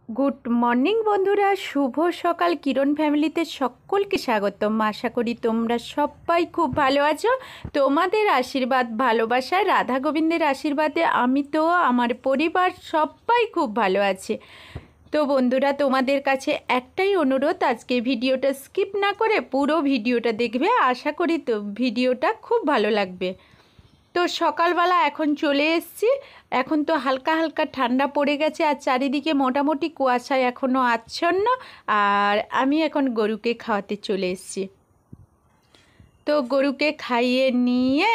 Good morning বন্ধুরা, শুভ সকাল। কিরণ ফ্যামিলিতে সকলকে স্বাগতম। আশা করি তোমরা সবাই খুব ভালো আছো। তোমাদের আশীর্বাদ, ভালোবাসা, রাধা গোবিন্দের আশীর্বাদে আমি তো আমার পরিবার সবাই খুব ভালো আছে। তো বন্ধুরা, তোমাদের কাছে একটাই অনুরোধ, আজকে ভিডিওটা স্কিপ না করে পুরো ভিডিওটা দেখবে। আশা করি তো ভিডিওটা খুব ভালো লাগবে। তো সকালবেলা এখন চলে এসেছি। এখন তো হালকা হালকা ঠান্ডা পড়ে গেছে আর চারিদিকে মোটামুটি কুয়াশায় এখনও আচ্ছন্ন। আর আমি এখন গরুকে খাওয়াতে চলে এসেছি। তো গরুকে খাইয়ে নিয়ে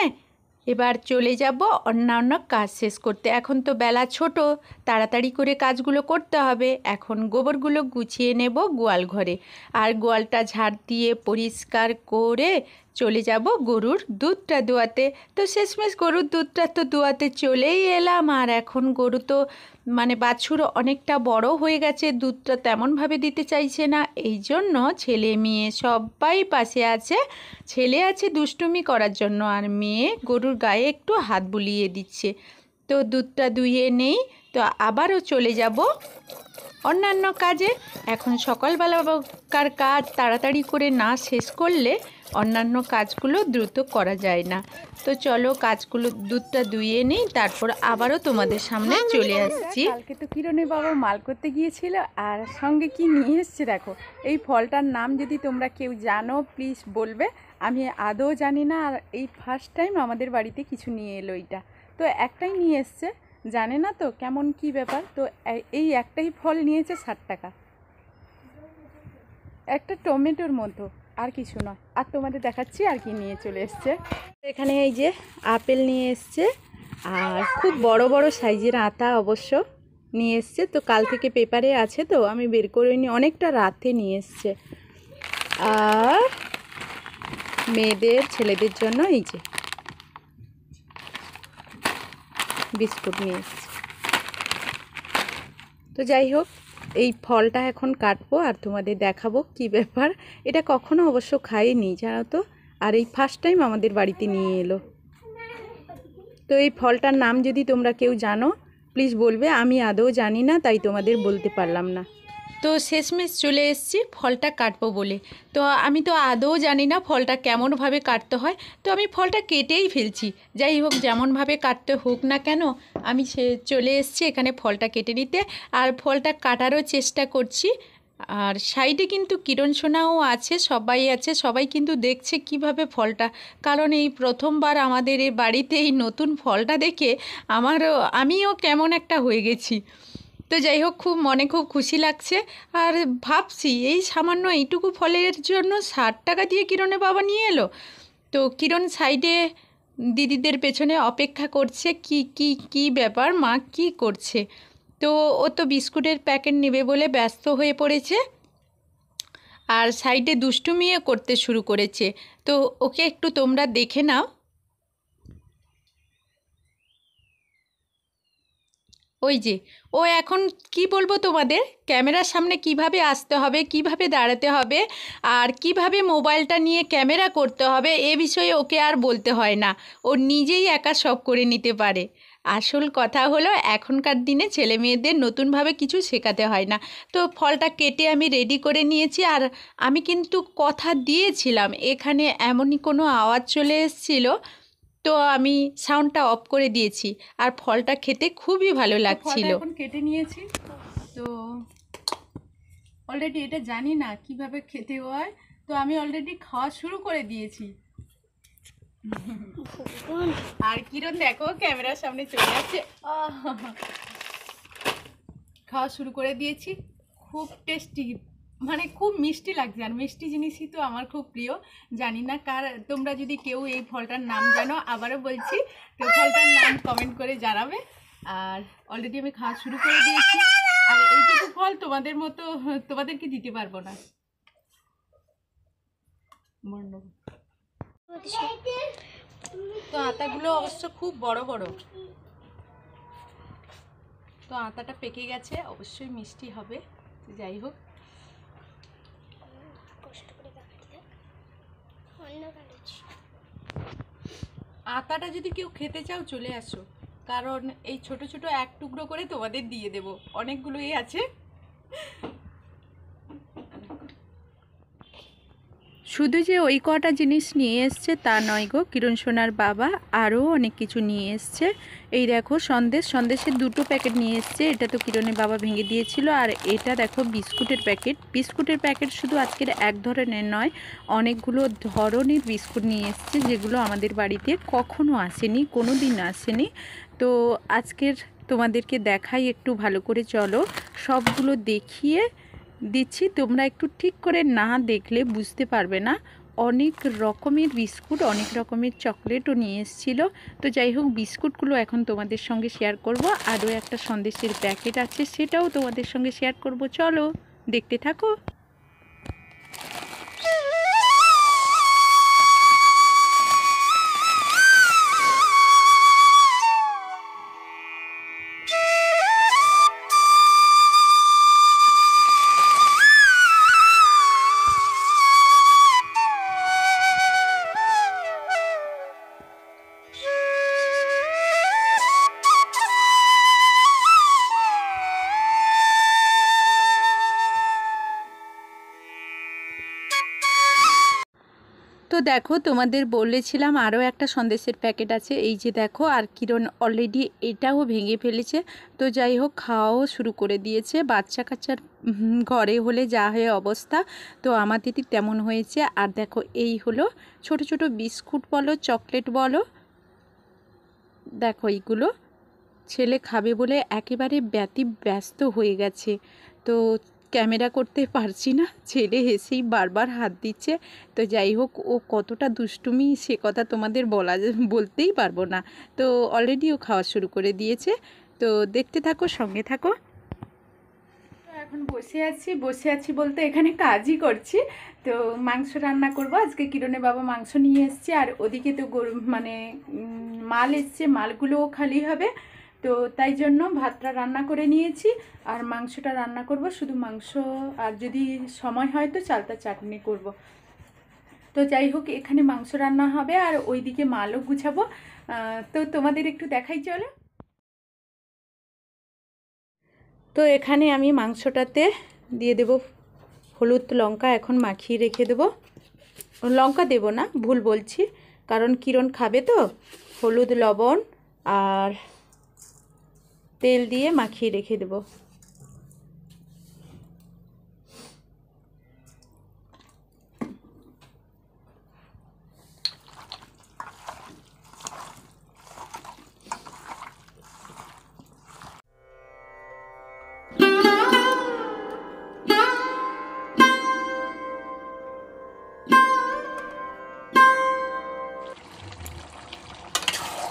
এবার চলে যাব অন্যান্য কাজ শেষ করতে। এখন তো বেলা ছোট, তাড়াতাড়ি করে কাজগুলো করতে হবে। এখন গোবরগুলো গুছিয়ে নেব গোয়াল ঘরে, আর গোয়ালটা ঝাড় দিয়ে পরিষ্কার করে চলে যাব গরুর দুধটা দোয়াতে। তো শেষমেশ গরুর দুধটা তো দোয়াতে চলেই এলাম। আর এখন গরু তো বাছুর অনেকটা বড় হয়ে গেছে, দুধটা তেমনভাবে দিতে চাইছে না। এই জন্য ছেলে মেয়ে সবাই পাশে আছে। ছেলে আছে দুষ্টুমি করার জন্য, আর মেয়ে গরুর গায়ে একটু হাত বুলিয়ে দিচ্ছে। তো দুধটা দুইয়ে নেই, তো আবারও চলে যাব অন্যান্য কাজে। এখন সকালবেলাকার কাজ তাড়াতাড়ি করে না শেষ করলে অন্যান্য কাজগুলো দ্রুত করা যায় না। তো চলো কাজগুলো, দুধটা দুইয়ে নিই, তারপর আবারও তোমাদের সামনে চলে আসছি। কালকে তো কিরণের বাবা মাল করতে গিয়েছিল, আর সঙ্গে কি নিয়ে এসছে দেখো। এই ফলটার নাম যদি তোমরা কেউ জানো প্লিজ বলবে। আমি আদৌ জানি না, আর এই ফার্স্ট টাইম আমাদের বাড়িতে কিছু নিয়ে এলো এটা। তো একটাই নিয়ে এসছে, জানে না তো কেমন কি ব্যাপার। তো এই একটাই ফল নিয়েছে 60 টাকা, একটা টমেটোর মতো, আর কিছু নয়। আর তোমাদের দেখাচ্ছি আর কি নিয়ে চলে এসছে। এখানে এই যে আপেল নিয়ে এসছে, আর খুব বড় বড় সাইজের আতা অবশ্য নিয়ে এসছে। তো কাল থেকে পেপারে আছে, তো আমি বের করে নিই, অনেকটা রাতে নিয়ে এসছে। আর মেয়েদের ছেলেদের জন্য এই যে বিস্কুট নিয়ে এসছে। তো যাই হোক, এই ফলটা এখন কাটবো আর তোমাদের দেখাবো কি ব্যাপার। এটা কখনো অবশ্য খাইনি জানো তো, আর এই ফার্স্ট টাইম আমাদের বাড়িতে নিয়ে এলো। তো এই ফলটার নাম যদি তোমরা কেউ জানো প্লিজ বলবে। আমি আদৌ জানি না, তাই তোমাদের বলতে পারলাম না। তো শেষমেশ চলে এসেছি ফলটা কাটবো বলে। তো আমি তো আদৌ জানি না ফলটা কেমনভাবে কাটতে হয়, তো আমি ফলটা কেটেই ফেলছি। যাই হোক, যেমনভাবে কাটতে হোক না কেন, আমি চলে এসেছি এখানে ফলটা কেটে নিতে, আর ফলটা কাটারও চেষ্টা করছি। আর সাইডে কিন্তু কিরণ সোনাও আছে, সবাই আছে, সবাই কিন্তু দেখছে কিভাবে ফলটা। কারণ এই প্রথমবার আমাদের এই বাড়িতে এই নতুন ফলটা দেখে আমিও কেমন একটা হয়ে গেছি। তো যাই হোক, মনে খুব খুশি লাগছে। আর ভাবছি এই সামান্য এইটুকু ফলের জন্য 60 টাকা দিয়ে কিরণের বাবা নিয়ে এলো। তো কিরণ সাইডে দিদিদের পেছনে অপেক্ষা করছে, কি কি কি ব্যাপার, মা কি করছে। তো ও তো বিস্কুটের প্যাকেট নেবে বলে ব্যস্ত হয়ে পড়েছে, আর সাইডে দুষ্টুমিও করতে শুরু করেছে। তো ওকে একটু তোমরা দেখে নাও। ওই যে ও এখন কি বলবো তোমাদের, ক্যামেরার সামনে কিভাবে আসতে হবে, কিভাবে দাঁড়াতে হবে, আর কিভাবে মোবাইলটা নিয়ে ক্যামেরা করতে হবে, এ বিষয়ে ওকে আর বলতে হয় না। ও নিজেই একা সব করে নিতে পারে। আসল কথা হলো, এখনকার দিনে ছেলে মেয়েদের নতুনভাবে কিছু শেখাতে হয় না। তো ফলটা কেটে আমি রেডি করে নিয়েছি। আর আমি কিন্তু কথা দিয়েছিলাম, এখানে এমনই কোনো আওয়াজ চলে এসেছিলো, তো আমি সাউন্ডটা অফ করে দিয়েছি। আর ফলটা খেতে খুবই ভালো লাগছিল। এখন কেটে নিয়েছি, তো অলরেডি এটা জানি না কিভাবে খেতে হয়, তো আমি অলরেডি খাওয়া শুরু করে দিয়েছি। আর কিরণ দেখো ক্যামেরার সামনে চলে যাচ্ছে, খাওয়া শুরু করে দিয়েছি। খুব টেস্টি, খুব মিষ্টি লাগছে, আর মিষ্টি জিনিসই তো আমার খুব প্রিয়। জানি না কার, তোমরা যদি কেউ এই ফলটার নাম জানো, আবারও বলছি, তো ফলটার নাম কমেন্ট করে জানাবে। আর অলরেডি আমি খাওয়া শুরু করে দিয়েছি, আর এইটুকু ফল তোমাদেরকে দিতে পারবো না। তো আতাগুলো অবশ্য খুব বড় বড়। তো আতাটা পেকে গেছে, অবশ্যই মিষ্টি হবে। যাই হোক, আতাটা যদি কেউ খেতে চাও চলে আসো, কারণ এই ছোট ছোট এক টুকরো করে তোমাদের দিয়ে দেব। অনেকগুলোই আছে, শুধু যে ওই কটা জিনিস নিয়ে এসছে তা নয় গো, কিরণ সোনার বাবা আরও অনেক কিছু নিয়ে এসছে। এই দেখো সন্দেশের 2টো প্যাকেট নিয়ে এসছে, এটা তো কিরণের বাবা ভেঙে দিয়েছিল। আর এটা দেখো বিস্কুটের প্যাকেট শুধু আজকের এক ধরনের নয়, অনেকগুলো ধরনের বিস্কুট নিয়ে এসছে, যেগুলো আমাদের বাড়িতে কখনো আসেনি, কোনো দিন আসেনি। তো আজকের তোমাদেরকে দেখাই একটু ভালো করে, চলো সবগুলো দেখিয়ে দিচ্ছি। তোমরা একটু ঠিক করে না দেখলে বুঝতে পারবে না। অনেক রকমের বিস্কুট, অনেক রকমের চকলেটও নিয়ে এসেছিল। তো যাই হোক, বিস্কুটগুলো এখন তোমাদের সঙ্গে শেয়ার করব। আরও একটা সন্দেশের প্যাকেট আছে, সেটাও তোমাদের সঙ্গে শেয়ার করব। চলো দেখতে থাকো। তো দেখো, তোমাদের বলেছিলাম আরও একটা সন্দেশের প্যাকেট আছে, এই যে দেখো। আর কিরণ অলরেডি এটাও ভেঙে ফেলেছে। তো যাই হোক, খাওয়াও শুরু করে দিয়েছে। বাচ্চা কাচ্চার ঘরে হলে যা হয় অবস্থা, তো আমাদেরই তেমন হয়েছে। আর দেখো, এই হলো ছোট ছোট বিস্কুট বলো, চকলেট বলো, দেখো এইগুলো ছেলে খাবে বলে একেবারে ব্যস্ত হয়ে গেছে। তো ক্যামেরা করতে পারছি না, ছেলে হেসেই বারবার হাত দিচ্ছে। তো যাই হোক, ও কতটা দুষ্টুমি সে কথা তোমাদের বলতেই পারবো না। তো অলরেডি ও খাওয়া শুরু করে দিয়েছে। তো দেখতে থাকো, সঙ্গে থাকো। এখন বসে আছি বলতে এখানে কাজই করছি। তো মাংস রান্না করব আজকে। কিরণের বাবা মাংস নিয়ে এসছে, আর ওদিকে তো মানে মাল এসছে, মালগুলোও খালি হবে। তো তাই জন্য ভাতটা রান্না করে নিয়েছি, আর মাংসটা রান্না করব। শুধু মাংস, আর যদি সময় হয় তো চালতা চাটনি করব। তো যাই হোক, এখানে মাংস রান্না হবে আর ওইদিকে মালও গুছাবো। তো তোমাদের একটু দেখাই, চলো। তো এখানে আমি মাংসটাতে দিয়ে দেব হলুদ লঙ্কা, এখন মাখিয়ে রেখে দেব। লঙ্কা দেব না, ভুল বলছি, কারণ কিরণ খাবে তো। হলুদ, লবণ আর তেল দিয়ে মাখিয়ে রেখে দেব।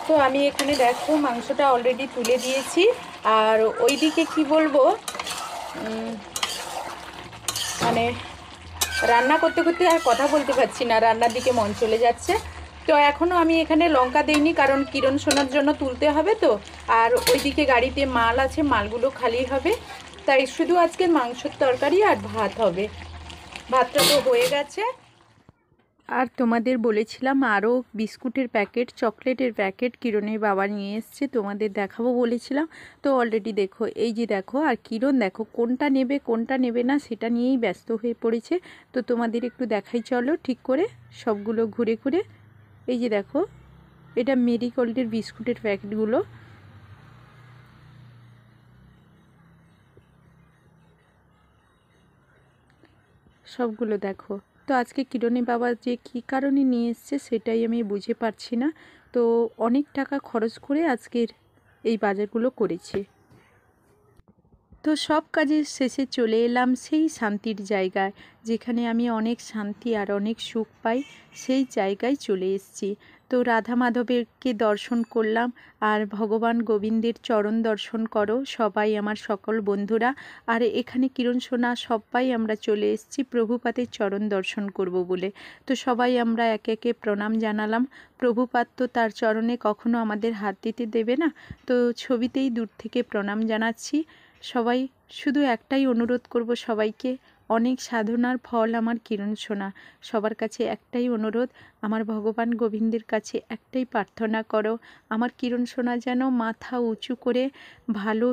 তো আমি এখানে দেখো মাংসটা অলরেডি তুলে দিয়েছি। আর ওইদিকে কি বলবো, মানে রান্না করতে করতে আর কথা বলতে পারছি না, রান্নার দিকে মন চলে যাচ্ছে। তো এখনও আমি এখানে লঙ্কা দেইনি, কারণ কিরণ সোনার জন্য তুলতে হবে তো। আর ওইদিকে গাড়িতে মাল আছে, মালগুলো খালি হবে। তাই শুধু আজকে মাংসের তরকারি আর ভাত হবে। ভাতটা তো হয়ে গেছে। আর তোমাদের বলেছিলাম আরও বিস্কুটের প্যাকেট, চকলেটের প্যাকেট কিরণের বাবা নিয়ে এসছে, তোমাদের দেখাবো বলেছিলাম। তো অলরেডি দেখো, এই যে দেখো। আর কিরণ দেখো কোনটা নেবে কোনটা নেবে না সেটা নিয়েই ব্যস্ত হয়ে পড়েছে। তো তোমাদের একটু দেখাই, চলো ঠিক করে সবগুলো ঘুরে ঘুরে। এই যে দেখো, এটা মেরিগোল্ডের বিস্কুটের প্যাকেটগুলো। সবগুলো দেখো। তো আজকে কিরণের বাবা যে কী কারণে নিয়ে এসছে সেটাই আমি বুঝে পারছি না। তো অনেক টাকা খরচ করে আজকের এই বাজারগুলো করেছে। তো সব কাজের শেষে চলে এলাম সেই শান্তির জায়গায়, যেখানে আমি অনেক শান্তি আর অনেক সুখ পাই, সেই জায়গায় চলে এসেছি। তো রাধা মাধবেরকে দর্শন করলাম, আর ভগবান গোবিন্দের চরণ দর্শন করো সবাই আমার সকল বন্ধুরা। আর এখানে কিরণ সোনা সবাই আমরা চলে এসেছি প্রভুপাদের চরণ দর্শন করব বলে। তো সবাই আমরা একে একে প্রণাম জানালাম। প্রভুপাদ তো তার চরণে কখনো আমাদের হাত দিতে দেবে না, তো ছবিতেই দূর থেকে প্রণাম জানাচ্ছি। সবাই শুধু একটাই অনুরোধ করব সবাইকে, অনেক সাধনার ফল আমার কিরণ সোনা। সবার কাছে একটাই অনুরোধ, আমার ভগবান গোবিন্দের কাছে একটাই প্রার্থনা করো, আমার কিরণ সোনা যেন মাথা উঁচু করে ভালো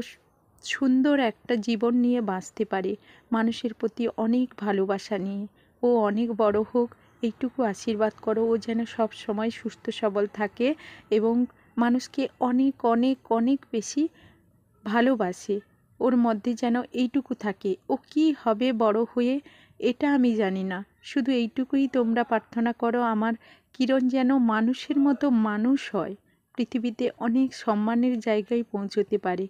সুন্দর একটা জীবন নিয়ে বাঁচতে পারে, মানুষের প্রতি অনেক ভালোবাসা নিয়ে। ও অনেক বড় হোক, এইটুকু আশীর্বাদ করো। ও যেন সব সময় সুস্থ সবল থাকে এবং মানুষকে অনেক অনেক অনেক বেশি ভালোবাসে। ওর মধ্যে যেন এইটুকু থাকে। ও কি হবে বড় হয়ে এটা আমি জানি না, শুধু এইটুকুই তোমরা প্রার্থনা করো, আমার কিরণ যেন মানুষের মতো মানুষ হয়, পৃথিবীতে অনেক সম্মানের জায়গায় পৌঁছতে পারে।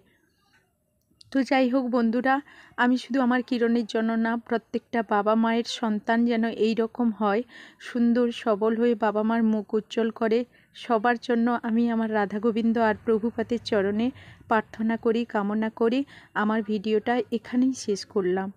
তো যাই হোক বন্ধুরা, আমি শুধু আমার কিরণের জন্য না, প্রত্যেকটা বাবা মায়ের সন্তান যেন এই রকম হয়, সুন্দর সবল হয়ে বাবা মার মুখ উজ্জ্বল করে, সবার জন্য আমি আমার রাধা গোবিন্দ আর প্রভুপাদের চরণে প্রার্থনা করি, কামনা করি। আমার ভিডিওটা এখানেই শেষ করলাম।